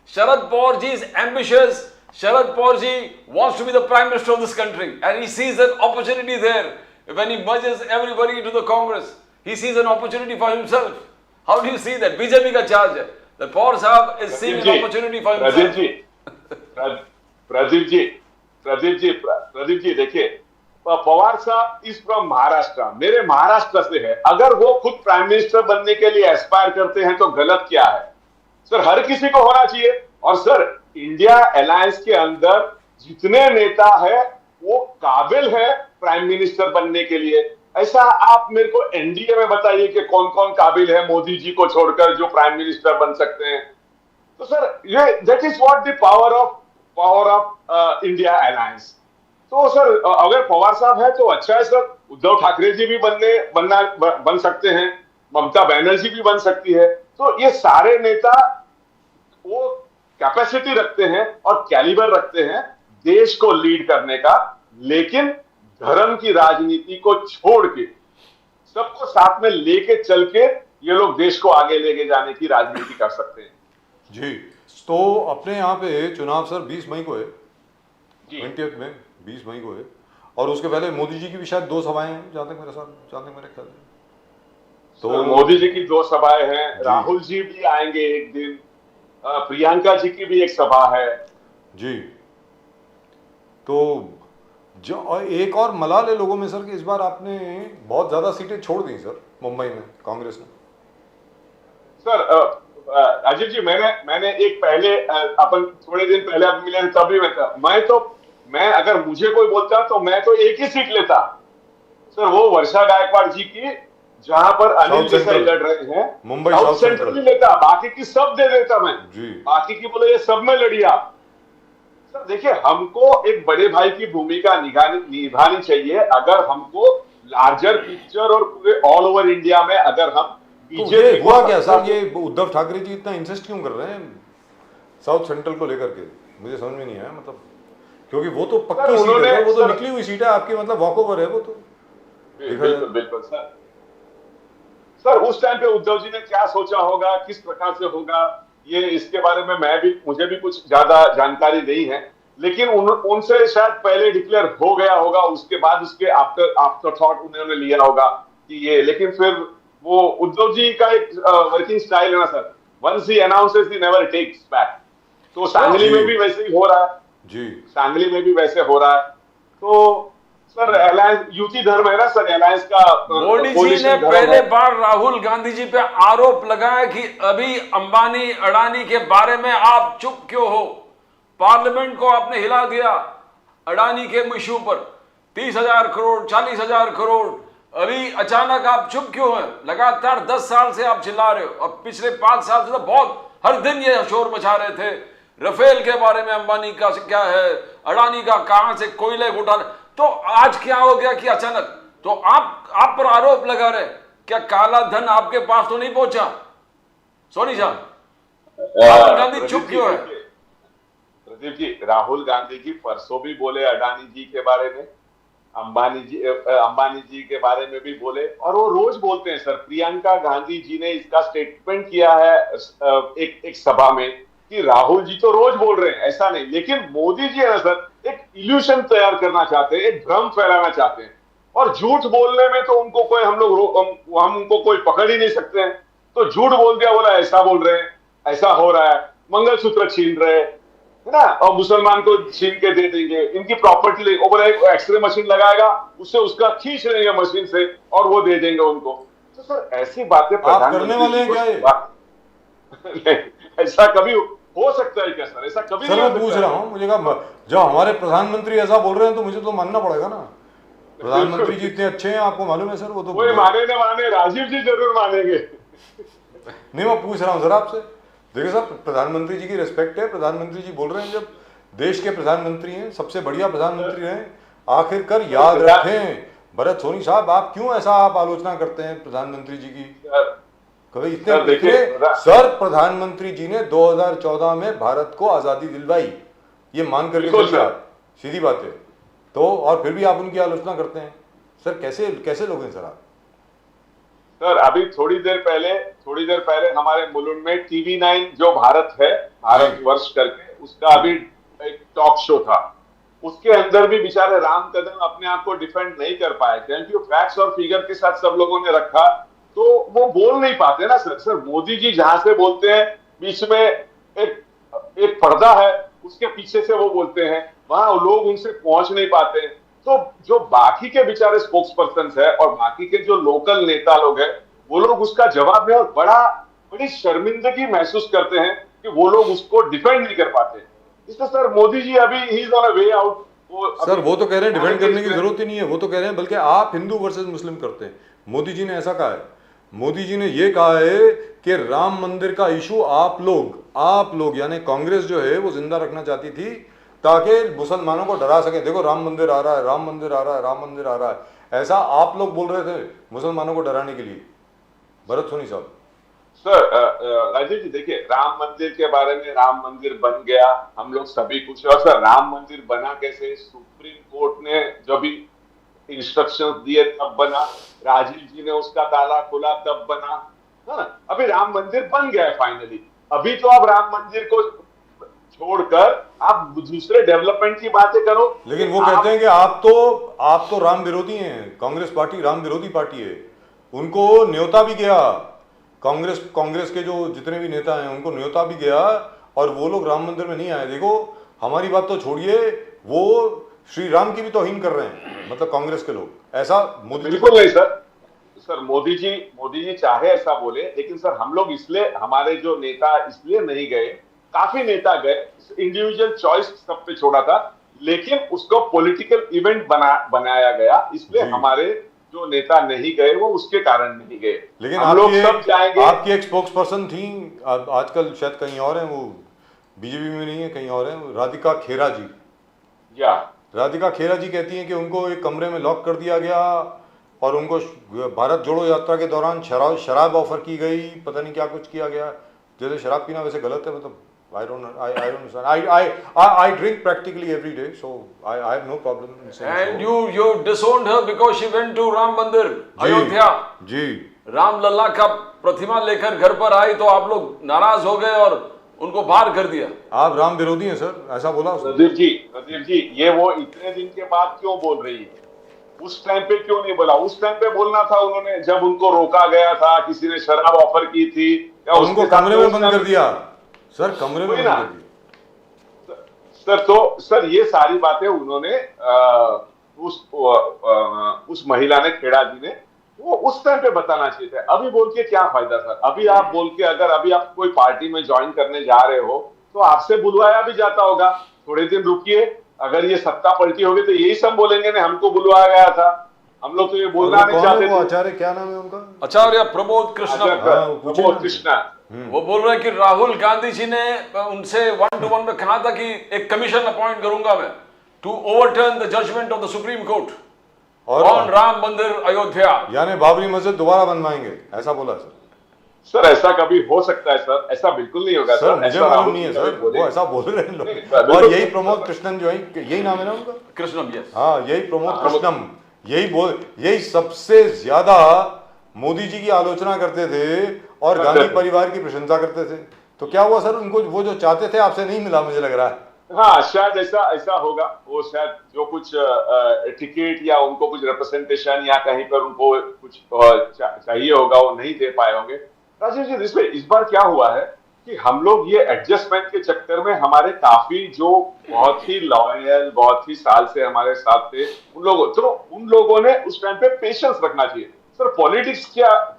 Sharad Pawar ji is ambitious. Sharad Pawar ji wants to be the prime minister of this country, and he sees an opportunity there. When he merges everybody into the Congress, he sees an opportunity for himself. How do you see that? BJP का charge है. The Pawar Sahab is seeing an opportunity for himself. Pradeep ji देखिए, पवार साहब is from Maharashtra, मेरे महाराष्ट्र से है। अगर वो खुद प्राइम मिनिस्टर बनने के लिए एस्पायर करते हैं तो गलत क्या है सर? हर किसी को होना चाहिए। और सर, इंडिया अलायंस के अंदर जितने नेता है वो काबिल है प्राइम मिनिस्टर बनने के लिए। ऐसा आप मेरे को एनडीए में बताइए कि कौन कौन काबिल है मोदी जी को छोड़कर जो प्राइम मिनिस्टर बन सकते हैं। तो सर, ये that is what the power of India alliance. तो सर, अगर पवार साहब है तो अच्छा है सर। उद्धव ठाकरे जी भी बन सकते हैं, ममता बनर्जी भी बन सकती है। तो ये सारे नेता वो कैपेसिटी रखते हैं और कैलिबर रखते हैं देश को लीड करने का, लेकिन धर्म की राजनीति को छोड़ के सबको साथ में लेके चल के ये लोग देश को आगे लेके जाने की राजनीति कर सकते हैं। जी, तो अपने यहाँ पे चुनाव सर 20 मई को है, 20th में 20 मई को है, और उसके पहले मोदी जी की भी शायद 2 सभाएं हैं, जहां तक मेरे ख्याल है। तो मोदी जी की 2 सभाएं हैं, राहुल जी भी आएंगे एक दिन, प्रियंका जी की भी एक सभा है जी। तो जो और एक और मलाल है लोगों में सर कि इस बार आपने बहुत ज्यादा सीटें छोड़ दी सर मुंबई में कांग्रेस ने। सर अजीत जी, मैंने एक पहले अपन थोड़े दिन पहले आप मिले तभी मैं अगर मुझे कोई बोलता तो मैं तो एक ही सीट लेता सर, वो वर्षा गायकवाड़ जी की, जहां पर अनिल देसाई लड़ रहे हैं। मुंबई साउथ सेंट्रल नहीं लेता, बाकी की सब दे देता मैं जी। बाकी की बोले ये सब में लड़िए आप। सर देखिए, हमको एक बड़े भाई की भूमिका निभानी चाहिए। अगर हमको लार्जर पिक्चर और पूरे ऑल ओवर इंडिया में अगर हम बीजेपी तो हुआ क्या सर, ये उद्धव ठाकरे जी इतना इंसिस्ट क्यों कर रहे हैं साउथ सेंट्रल को लेकर के? मुझे समझ में नहीं आया, मतलब क्योंकि वो तो पक्की सीट है, वो तो निकली हुई सीट है आपकी, मतलब वॉकओवर है वो तो। बिल्कुल सर, उस टाइम पे उद्धव जी ने क्या सोचा होगा, किस प्रकार से होगा, ये इसके बारे में मुझे भी कुछ ज्यादा जानकारी नहीं है, लेकिन उनसे शायद पहले डिक्लेयर हो गया होगा, उसके बाद उसके आफ्टर थॉट उन्होंने लिया होगा कि ये। लेकिन फिर वो उद्धव जी का एक वर्किंग स्टाइल है ना sir, once he announces he never takes back. तो सांगली में भी वैसे ही हो रहा है, जी सांगली में भी वैसे हो रहा है। तो सर अलायंस युति धर्म है ना सर, अलायंस का मोदी जी coalition ने धर्म पहले है। बार राहुल गांधी जी पे आरोप लगाया कि अभी अंबानी अडानी के बारे में आप चुप क्यों हो। पार्लियामेंट को आपने हिला दिया अडानी के इशू पर, 30,000 करोड़ 40,000 करोड़, अभी अचानक आप चुप क्यों हैं। लगातार 10 साल से आप चिल्ला रहे हो, और पिछले 5 साल से तो बहुत हर दिन ये शोर मचा रहे थे रफेल के बारे में, अंबानी का क्या है, अडानी का कहां से कोयले घोटाले। तो आज क्या हो गया कि अचानक तो आप पर आरोप लगा रहे, क्या काला धन आपके पास तो नहीं पहुंचा। सोनी साहब, राहुल गांधी चुप क्यों है। प्रदीप जी, राहुल गांधी जी परसों भी बोले अडानी जी के बारे में, अंबानी जी के बारे में भी बोले, और वो रोज बोलते हैं सर। प्रियंका गांधी जी ने इसका स्टेटमेंट किया है एक सभा में कि राहुल जी तो रोज बोल रहे हैं, ऐसा नहीं। लेकिन मोदी जी है ना सर, एक इल्यूशन तैयार करना चाहते हैं, एक भ्रम फैलाना चाहते हैं, और झूठ बोलने में तो उनको कोई हम उनको कोई पकड़ ही नहीं सकते हैं। तो झूठ बोल दिया, बोला ऐसा बोल रहे हैं, ऐसा हो रहा है, मंगलसूत्र छीन रहे हैं, है ना, और मुसलमान को छीन के दे देंगे, इनकी प्रॉपर्टी ले, बोला एक्सरे मशीन लगाएगा, उससे उसका खींच लेंगे मशीन से और वो दे देंगे उनको। तो सर ऐसी बातें आप करने वाले हैं क्या ये? ऐसा कभी हो सकता है क्या सर? ऐसा कभी सर नहीं हो मैं पूछ सकता रहा है। हूँ, मुझे कहा जब हमारे प्रधानमंत्री ऐसा बोल रहे हैं तो मुझे तो मानना पड़ेगा ना। प्रधानमंत्री जी इतने अच्छे हैं, आपको मालूम है सर। वो तो कोई माने न माने, राजीव जी जरूर मानेंगे। नहीं, मैं पूछ रहा हूँ सर आपसे। देखिए सर, प्रधानमंत्री जी की रिस्पेक्ट है, प्रधानमंत्री जी बोल रहे हैं, जब देश के प्रधानमंत्री हैं, सबसे बढ़िया प्रधानमंत्री हैं, आखिरकार याद रखें। भरत सोनी साहब, आप क्यों ऐसा आप आलोचना करते हैं प्रधानमंत्री जी की? कभी इतने सर, प्रधानमंत्री जी ने 2014 में भारत को आजादी दिलवाई, ये मान करके चलिए आप, सीधी बात है। तो और फिर भी आप उनकी आलोचना करते हैं सर, कैसे लोग हैं सर आप? सर अभी थोड़ी देर पहले हमारे मुलुंड में TV9 जो भारत है, भारत वर्ष करके, उसका अभी एक टॉक शो था। उसके अंदर भी बेचारे राम कदम अपने आप को डिफेंड नहीं कर पाए, क्योंकि फैक्ट्स और फिगर के साथ सब लोगों ने रखा, तो वो बोल नहीं पाते ना सर। सर मोदी जी जहां से बोलते हैं, बीच में एक पर्दा है, उसके पीछे से वो बोलते हैं, वहां लोग उनसे पहुंच नहीं पाते। तो जो बाकी के बेचारे स्पोक्स पर्सन है और बाकी के जो लोकल नेता लोग हैं, वो लोग उसका जवाब में और बड़ी शर्मिंदगी महसूस करते हैं कि वो लोग उसको डिफेंड नहीं कर पाते। इसलिए सर मोदी जी अभी he is on a way out. Sir वो तो कह रहे हैं डिफेंड करने की जरूरत ही नहीं है, वो तो कह रहे हैं बल्कि आप हिंदू वर्सेस मुस्लिम करते हैं। मोदी जी ने ऐसा कहा है, मोदी जी ने ये कहा है कि राम मंदिर का इशू आप लोग यानी कांग्रेस जो है वो जिंदा रखना चाहती थी ताकि मुसलमानों को डरा सके। देखो राम मंदिर आ रहा है, राम मंदिर आ रहा है, राम मंदिर आ रहा है, ऐसा आप लोग बोल रहे थे मुसलमानों को डराने के लिए। भरत सोनी साहब। सर राजीव जी देखिए, राम मंदिर के बारे में, राम मंदिर बन गया, हम लोग सभी कुछ, और सर राम मंदिर बना कैसे? सुप्रीम कोर्ट ने जो भी इंस्ट्रक्शंस दिए तब बना, राजीव जी ने उसका ताला खोला तब बना। हाँ, अभी राम मंदिर बन गया है फाइनली। अभी तो आप राम मंदिर को छोड़कर आप दूसरे डेवलपमेंट की बातें करो। लेकिन वो कहते हैं कि आप तो राम विरोधी हैं, कांग्रेस पार्टी राम विरोधी पार्टी है। उनको न्योता भी गया, कांग्रेस के जो जितने भी नेता हैं उनको न्योता भी गया, और वो लोग राम मंदिर में नहीं आए। देखो हमारी बात तो छोड़िए, वो श्री राम की भी तौहीन कर रहे हैं, मतलब कांग्रेस के लोग। ऐसा मोदी बिल्कुल नहीं सर मोदी जी चाहे ऐसा बोले, लेकिन सर हम लोग इसलिए, हमारे जो नेता इसलिए नहीं गए, काफी नेता गए, इंडिविजुअल चॉइस सब पे छोड़ा था, लेकिन उसको पॉलिटिकल इवेंट बनाया गया, इसलिए हमारे जो नेता नहीं गए वो उसके कारण नहीं गए। लेकिन हम लोग सब जाएंगे। आपकी एक स्पोक्स पर्सन थी, आजकल शायद कहीं और है, वो बीजेपी में नहीं है, कहीं और है, राधिका खेरा जी। राधिका खेरा जी कहती हैं कि उनको एक कमरे में लॉक कर दिया गया और उनको भारत जोड़ो यात्रा के दौरान शराब ऑफर की गई, पता नहीं क्या कुछ किया गया। जैसे शराब पीना वैसे गलत है, मतलब I don't understand. I drink practically every day, so I have no problem in saying so. And you disowned her because she went to Ram Mandir, Ayodhya. जी। राम लल्ला का प्रतिमा लेकर घर पर आई तो आप लोग नाराज हो गए और उनको बाहर कर दिया। आप राम विरोधी हैं सर, ऐसा बोला प्रदीप जी, ये वो इतने दिन के बाद क्यों बोल रही है? उस टाइम पे क्यों नहीं बोला? उस टाइम पे बोलना था उन्होंने, जब उनको रोका गया था, किसी ने शराब ऑफर की थी, या उनको कमरे में बंद कर दिया सर, कमरे में बंद कर दिया सर। तो सर ये सारी बातें उन्होंने उस महिला ने, खेड़ा जी ने, वो उस टाइम पे बताना चाहिए था। अभी बोल के क्या फायदा सर? अभी आप बोल के, अगर अभी आप कोई पार्टी में ज्वाइन करने जा रहे हो तो आपसे बुलवाया भी जाता होगा, थोड़े दिन रुकिए, अगर ये सत्ता पलटी होगी तो यही सब बोलेंगे ना, हमको बुलवाया गया था, हम लोग तो ये बोलना नहीं चाहते थे। आचार्य क्या नाम है उनका? आचार्य प्रमोद कृष्ण। प्रमोद कृष्णा। वो बोल रहे हैं कि राहुल गांधी जी ने उनसे 1-to-1 में कहा था कि एक कमीशन अपॉइंट करूंगा मैं to overturn the judgement of the supreme court on Ram Mandir Ayodhya, यानी बाबरी मस्जिद दोबारा बनवाएंगे, ऐसा बोला सर। सर ऐसा कभी हो सकता है सर? ऐसा बिल्कुल नहीं होगा सर, मुझे मालूम नहीं है सर, वो ऐसा बोल रहे हैं लोग। और यही प्रमोद कृष्णन जो है, यही नाम है ना उनका? कृष्णम, यस। हाँ, यही प्रमोद कृष्णम, यही सबसे ज्यादा मोदी जी की आलोचना करते थे और गांधी परिवार की प्रशंसा करते थे। तो क्या हुआ सर, उनको वो जो चाहते थे आपसे नहीं मिला, मुझे लग रहा है। हाँ, शायद ऐसा होगा। वो शायद जो कुछ टिकट या उनको कुछ रिप्रेजेंटेशन या कहीं पर उनको कुछ चाहिए होगा, वो नहीं दे पाए होंगे। राजीव जी, इसमें इस बार क्या हुआ है कि हम लोग ये एडजस्टमेंट के चक्कर में, हमारे काफी जो बहुत ही लॉयल, बहुत ही साल से हमारे साथ थे, उन लोगों ने उस टाइम पे पेशेंस रखना चाहिए सर।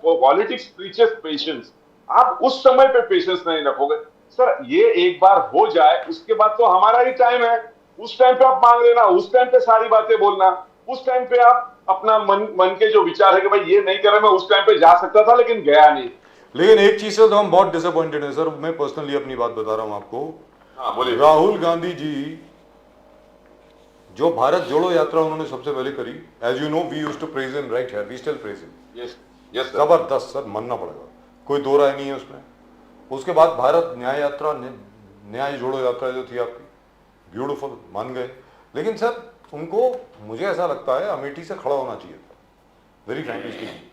Politics preaches patience. आप उस समय पे पेशेंस नहीं रखोगे सर, ये एक बार हो जाए उसके बाद तो हमारा ही टाइम है। उस टाइम पे आप मांग लेना, उस टाइम पे सारी बातें बोलना, उस टाइम पे आप अपना मन के जो विचार है कि भाई ये नहीं करे, मैं उस टाइम पे जा सकता था लेकिन गया नहीं। लेकिन एक चीज से तो हम बहुत डिसअपॉइंटेड हैं सर, मैं पर्सनली अपनी बात बता रहा हूं आपको। हाँ, बोलिए। राहुल गांधी जी जो भारत जोड़ो यात्रा उन्होंने सबसे पहले करी, as you know we used to praise him, right here we still praise him. Yes sir. जबरदस्त सर, मानना पड़ेगा, कोई दो राय नहीं है उसमें। उसके बाद भारत न्याय यात्रा, न्याय जोड़ो यात्रा जो थी आपकी, ब्यूटीफुल, मान गए। लेकिन सर उनको, मुझे ऐसा लगता है, अमेठी से खड़ा होना चाहिए था, वेरी फ्रैंकली स्पीकिंग।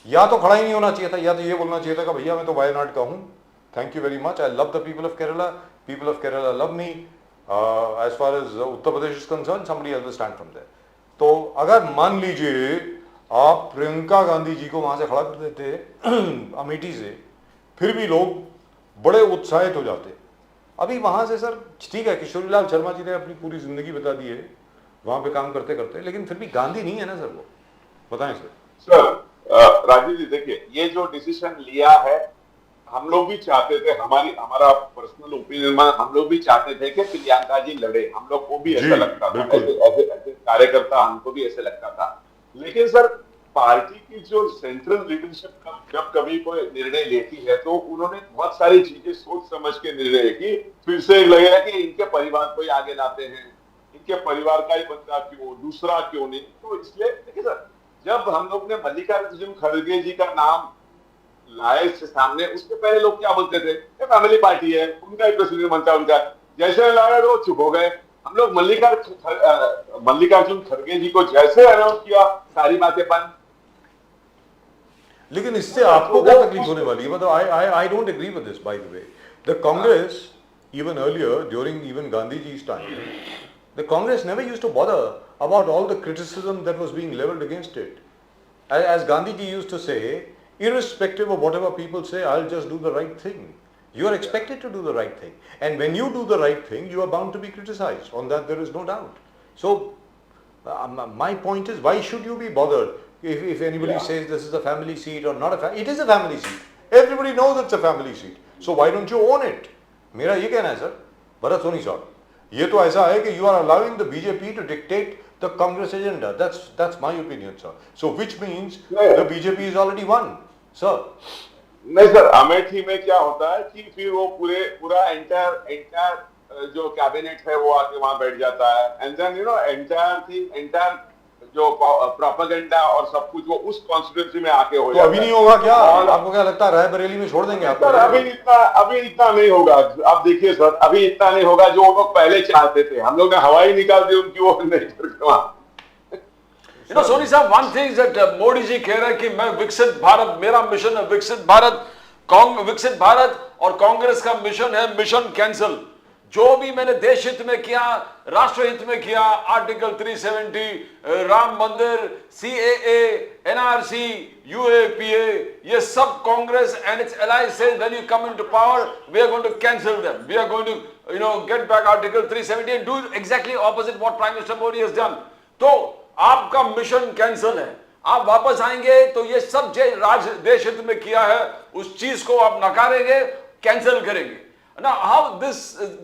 या तो खड़ा ही नहीं होना चाहिए था, या तो ये बोलना चाहिए था कि भैया मैं तो वायनाड का हूँ, thank you very much, I love the people of Kerala love me, as far as Uttar Pradesh is concern, somebody else will stand from there. तो अगर मान लीजिए आप प्रियंका गांधी जी को वहां से खड़ा कर देते अमेठी से, फिर भी लोग बड़े उत्साहित हो जाते। अभी वहां से सर ठीक है, किशोरीलाल शर्मा जी ने अपनी पूरी जिंदगी बता दी है वहां पे काम करते करते, लेकिन फिर भी गांधी नहीं है ना सर वो, बताएं सर। सर राजीव जी, देखिए ये जो डिसीजन लिया है, हम लोग भी चाहते थे, हमारा पर्सनल ओपिनियन, हम लोग भी चाहते थे कि प्रियंका जी लड़े, हम लोग को भी ऐसा लगता था, ऐसे कार्यकर्ता हमको भी ऐसे लगता था। लेकिन सर पार्टी की जो सेंट्रल लीडरशिप जब कभी कोई निर्णय लेती है तो उन्होंने बहुत सारी चीजें सोच समझ के निर्णय की। फिर से लगेगा कि इनके परिवार को ही आगे लाते हैं, इनके परिवार का ही बंदा क्यों, दूसरा क्यों नहीं। तो इसलिए देखिए सर, जब हम लोग ने मल्लिकार्जुन खड़गे जी का नाम लाए इसके सामने, उसके पहले लोग क्या बोलते थे, फैमिली पार्टी है, उनका ही प्रेसिडेंट बनता, उनका जैसे लाया तो चुप हो गए। हम लोग मल्लिकार्जुन खड़गे जी को जैसे अनाउंस किया, सारी बातें बंद। लेकिन इससे आपको क्या तकलीफ होने वाली है? मतलब I don't agree with this, by the way. The Congress even earlier, during even Gandhiji's time, the Congress never used to bother about all the criticism that was being leveled against it. As Gandhiji used to say, irrespective of whatever people say, I'll just do the right thing. You are expected to do the right thing. And when you do the right thing, you are bound to be criticized. On that there is no doubt. So, my point is, why should you be bothered if anybody says this is a family seat or not a family? It is a family seat. Everybody knows it's a family seat. So why don't you own it? मेरा ये कहना है sir, Bharat Soni साहब, ये तो ऐसा है कि you are allowing the BJP to dictate the Congress agenda. That's my opinion, sir. So which means the BJP is already won, sir. नहीं सर, अमेठी में क्या होता है कि फिर वो पूरा एंटायर जो कैबिनेट है वो आके वहां बैठ जाता है, and then you know entire जो प्रोपेगेंडा और सब कुछ वो उस कॉन्स्टिट्यूंसी में आके हो जाता है। तो अभी नहीं होगा क्या? आपको क्या लगता है रायबरेली में छोड़ देंगे आपको? सर अभी इतना नहीं होगा। आप देखिए सर, अभी इतना नहीं होगा जो वो लोग पहले चाहते थे। हम लोग ने हवा ही निकाल दी उनकी, वो नहीं करके वहां। You know, Soni साहब, one thing is that Modi ji कह रहे हैं कि मैं विकसित भारत, मेरा मिशन है विकसित भारत, विकसित भारत, और कांग्रेस का मिशन है मिशन कैंसिल। जो भी मैंने देश हित में किया, राष्ट्र हित में किया, आर्टिकल 370, राम मंदिर, CAA, NRC, UAPA, ये सब Congress and its allies says when you come into power, we are going to cancel them. We are going to, get back Article 370 and do exactly opposite what Prime Minister Modi has done. तो आपका mission cancel है, आप वापस आएंगे तो ये सब जो देश हित में किया है उस चीज को आप नकारेंगे, कैंसिल करेंगे ना। हाउ दिस,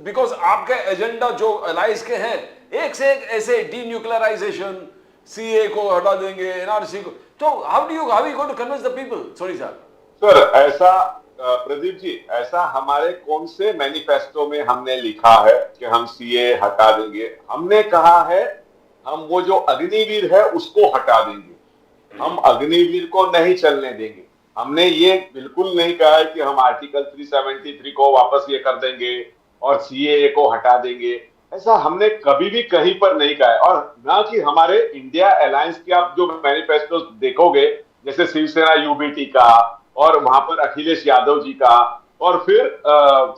बिकॉज आपके एजेंडा जो अलाइज के हैं एक से एक ऐसे डीन्यूक्लियराइजेशन, CA को हटा देंगे, NRC को, तो how you going to convince the people? Sorry sir, ऐसा प्रदीप जी, ऐसा हमारे कौन से मैनिफेस्टो में हमने लिखा है कि हम CA हटा देंगे? हमने कहा है हम वो जो अग्निवीर है उसको हटा देंगे, हम अग्निवीर को नहीं चलने देंगे। हमने ये बिल्कुल नहीं कहा है कि हम आर्टिकल 373 को वापस ये कर देंगे और CAA को हटा देंगे, ऐसा हमने कभी भी कहीं पर नहीं कहा है। और ना कि हमारे इंडिया अलायंस के आप जो मैनिफेस्टो देखोगे, जैसे शिवसेना UBT का और वहां पर अखिलेश यादव जी का और फिर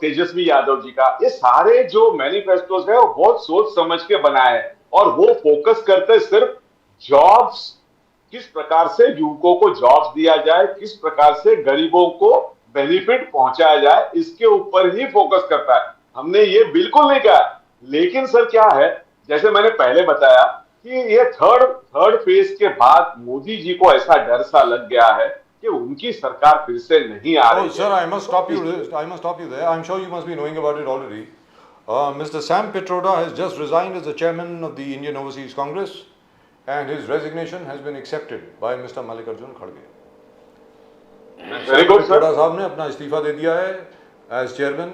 तेजस्वी यादव जी का, ये सारे जो मैनिफेस्टोज है वो बहुत सोच समझ के बनाए हैं और वो फोकस करते सिर्फ जॉब्स, किस प्रकार से युवकों को जॉब्स दिया जाए, किस प्रकार से गरीबों को बेनिफिट पहुंचाया जाए, इसके ऊपर ही फोकस करता है। हमने ये बिल्कुल नहीं कहा। लेकिन सर क्या है, जैसे मैंने पहले बताया कि ये थर्ड फेज के बाद मोदी जी को ऐसा डर सा लग गया है कि उनकी सरकार फिर से नहीं आ रही है। Sir, I must stop you there. I'm sure you must be knowing about it already. Mr. Sam Pitroda has just resigned as the chairman of the Indian Overseas Congress, and his resignation has been accepted by Mr. Mallikarjun Kharge. Very good, sir. Pitroda साहब ने अपना इस्तीफा दे दिया है as chairman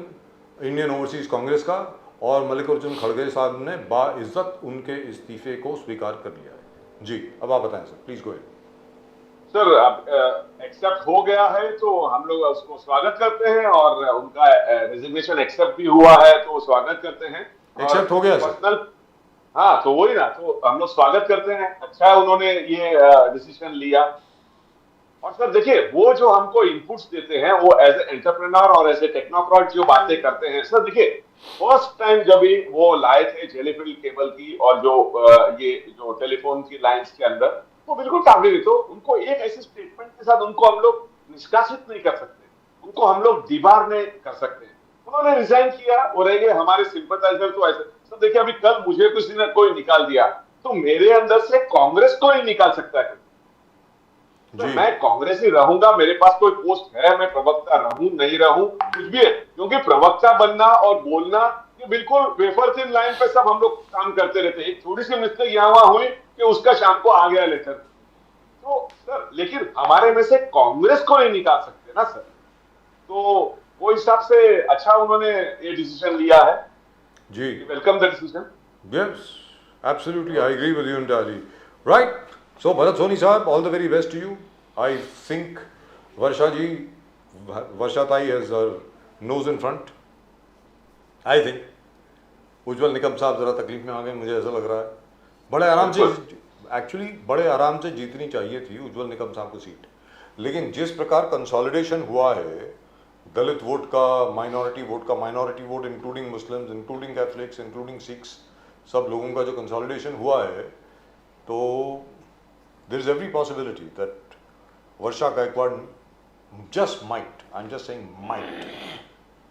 Indian overseas Congress का, और मल्लिकार्जुन खड़गे साहब ने बाइज्जत उनके इस्तीफे को स्वीकार कर लिया है। जी, अब आप बताएं sir, please go ahead. Sir, अब एक्सेप्ट हो गया है तो हम लोग उसको स्वागत करते हैं, और उनका रेजिग्नेशन एक्सेप्ट भी हुआ है तो स्वागत करते हैं। एक्सेप्ट हो गया पर्सनल, हाँ, तो वही ना, तो हम लोग स्वागत करते हैं। अच्छा है उन्होंने ये डिसीजन लिया। और सर देखिए, वो जो हमको इनपुट्स देते हैं, वो एज ए एंटरप्रेन्योर और एज ए टेक्नोक्रेट जो बातें करते हैं, सर देखिए, फर्स्ट टाइम जब भी वो लाए थे जेलीफील्ड केबल की और जो ये जो टेलीफोन की लाइंस के अंदर, वो बिल्कुल काबिल, तो उनको एक ऐसे स्टेटमेंट के साथ उनको हम लोग निष्कासित नहीं कर सकते, उनको हम लोग दीवार नहीं कर सकते। उन्होंने रिजाइन किया, वो रह गए हमारे सिंपथाइजर। तो ऐसे तो देखिए, अभी कल मुझे किसी ने कोई निकाल दिया तो मेरे अंदर से कांग्रेस को ही निकाल सकता है। तो मैं कांग्रेस ही रहूंगा, मेरे पास कोई पोस्ट है, मैं प्रवक्ता रहूं नहीं रहूं कुछ भी है, क्योंकि प्रवक्ता बनना और बोलना ये बिल्कुल वेफर थिन लाइन पे सब हम लोग काम करते रहते हैं। एक छोटी सी मिस्टेक यहाँ वहां हुई कि उसका शाम को आ गया लेटर। तो सर, लेकिन हमारे में से कांग्रेस को नहीं निकाल सकते ना सर। तो वो हिसाब से अच्छा उन्होंने ये डिसीजन लिया है जी, welcome the decision. Yes, absolutely, I agree with you entirely. Right, so Bharat Soni sahab, all the very best to you. I think Varsha Tai has her nose in front. I think उज्जवल निकम साहब जरा तकलीफ में आ गए, मुझे ऐसा लग रहा है। बड़े आराम से, एक्चुअली बड़े आराम से जीतनी चाहिए थी उज्जवल निकम साहब को सीट, लेकिन जिस प्रकार कंसोलिडेशन हुआ है, दलित वोट का, minority vote including Muslims, including Catholics, including Sikhs, सब लोगों का जो कंसोलिडेशन हुआ है, तो there is every possibility that Varsha Gaikwad just might, I'm just saying might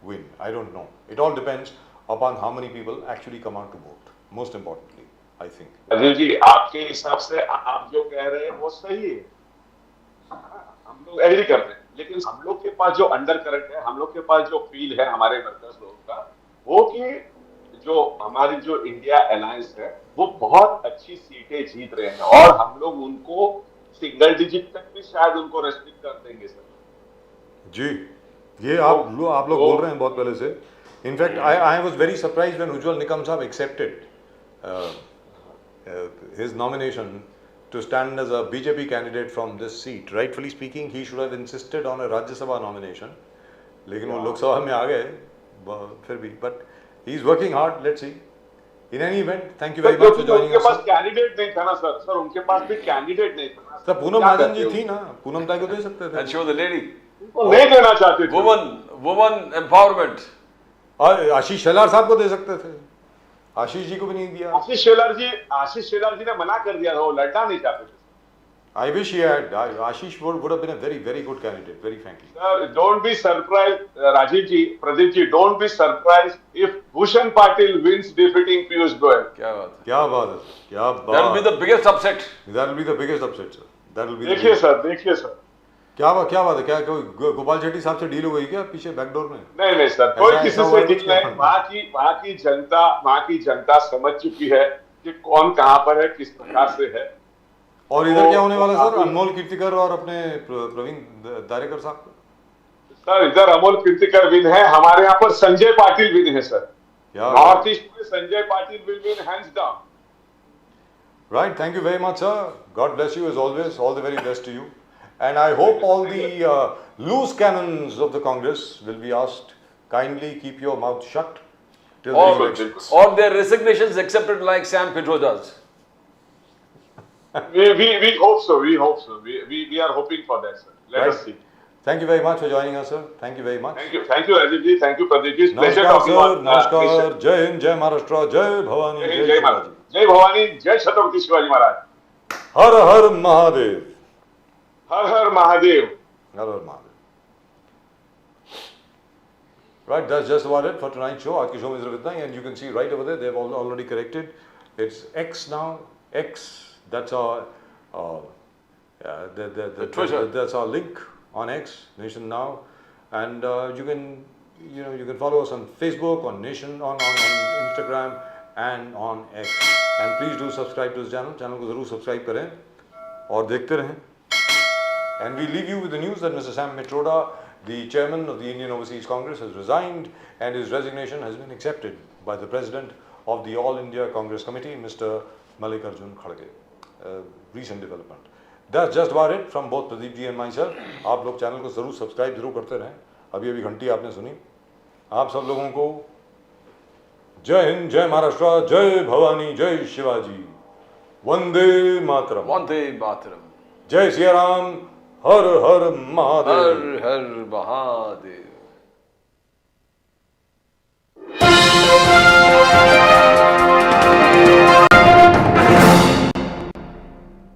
win. I don't know. It all depends upon how many people actually come out to vote. Most importantly, I think. Anil ji, आपके हिसाब से आप जो कह रहे हैं वो सही है, हम लोग एग्री करते हैं, लेकिन हम लोग के पास जो अंडर करंट है, हम लोग के पास जो फील है हमारे वर्कर्स लोगों का, वो कि जो हमारी जो इंडिया अलायंस है वो बहुत अच्छी सीटें जीत रहे हैं और हम लोग उनको सिंगल डिजिट तक भी शायद उनको रेस्ट्रिक्ट कर देंगे सर। जी, ये आप लोग बोल रहे हैं बहुत पहले से। In fact I was very surprised when Ujjwal Nikam sahab accepted his nomination to stand as a BJP candidate from this seat. Rightfully speaking, he should have insisted on a Rajya Sabha nomination. लेकिन वो लोकसभा में आ गए फिर भी, but he is working hard. Let's see. In any event, thank you very much for joining us. उनके पास candidate नहीं था ना सर, सर उनके पास भी कैंडिडेट नहीं था। सर, पूनम महाजन जी थी ना, पूनम ताई को दे सकते थे। And she was a lady. नहीं देना चाहते थे। Woman empowerment. और आशीष शेलार साहब को दे सकते थे, आशीष जी को भी नहीं दिया। आशीष शेलार जी ने मना कर दिया था, वो लड़ना नहीं चाहते थे। I wish he had. Ashish would have been a very, very good candidate, very frankly. Sir, don't be surprised, Rajiv ji, Pradeep ji, don't be surprised if Bhushan Patil wins defeating Piyush Goyal. क्या बात है? क्या बात है, क्या That will be बात। the biggest upset. That will be the biggest upset, sir. That will be. the देखिए biggest- sir, देखिए सर। क्या बात है, क्या कोई गोपाल शेट्टी साहब से डील हो गई क्या पीछे बैकडोर में? नहीं सर, कोई ऐसा- किसी ऐसा से हुआ डील कुछ नहीं। क्या? वहाँ की जनता समझ चुकी है कि कौन कहाँ पर है, किस प्रकार से है। और इधर क्या होने वाला है सर? काफी- अनमोल कीर्तिकर और अपने प्रवीण दारेकर साहब। सर इधर अमोल कीर्तिकर विन है, हमारे यहाँ पर संजय पाटिल विन है सर। क्या नॉर्थ ईस्ट में Sanjay Patil will win hands down. Right, thank you very much, sir. God bless you as always. All the very best to you. And I hope all the loose cannons of the Congress will be asked, kindly keep your mouth shut till Or, the elections. or their resignations accepted like Sam Pitroda does. We hope so. We hope so. We are hoping for that, sir. Let Right. us see. Thank you very much for joining us, sir. Thank you very much. Thank you, Rajiv ji. Thank you, Pradeep ji. It's pleasure नमस्कार talking sir, on नमस्कार। nation. जय हिंद, जय महाराष्ट्र, जय भवानी, जय जय हिंद, जय महाराज, शिवाजी। जय भवानी, जय छत्रपति शिवाजी महाराज। हर हर महादेव, हर हर महादेव। हर हर Mahadev. Right, that's just about it for tonight's show. आज की show में सिर्फ इतना ही, and you can see right over there, they've already corrected. It's X now. X. That's our Twitter. that's our link on X, Nation Now, and you can follow us on Facebook, on Nation, on Instagram, and on X. And please do subscribe to this channel. Channel को जरूर subscribe करें और देखते रहें. And we leave you with the news that Mr. Sam Pitroda, the chairman of the Indian Overseas Congress, has resigned and his resignation has been accepted by the president of the All India Congress Committee, Mr. Mallikarjun Kharge. Recent development. That's just about it from both Pradeep ji and myself. आप लोग channel को जरूर subscribe जरूर करते रहें. अभी घंटी आपने सुनी. आप सब लोगों को जय हिंद, जय महाराष्ट्र, जय भवानी, जय शिवाजी, वंदे मातरम, Vande Mataram. जय सिया राम, हर हर महादेव। Har Har Mahadev.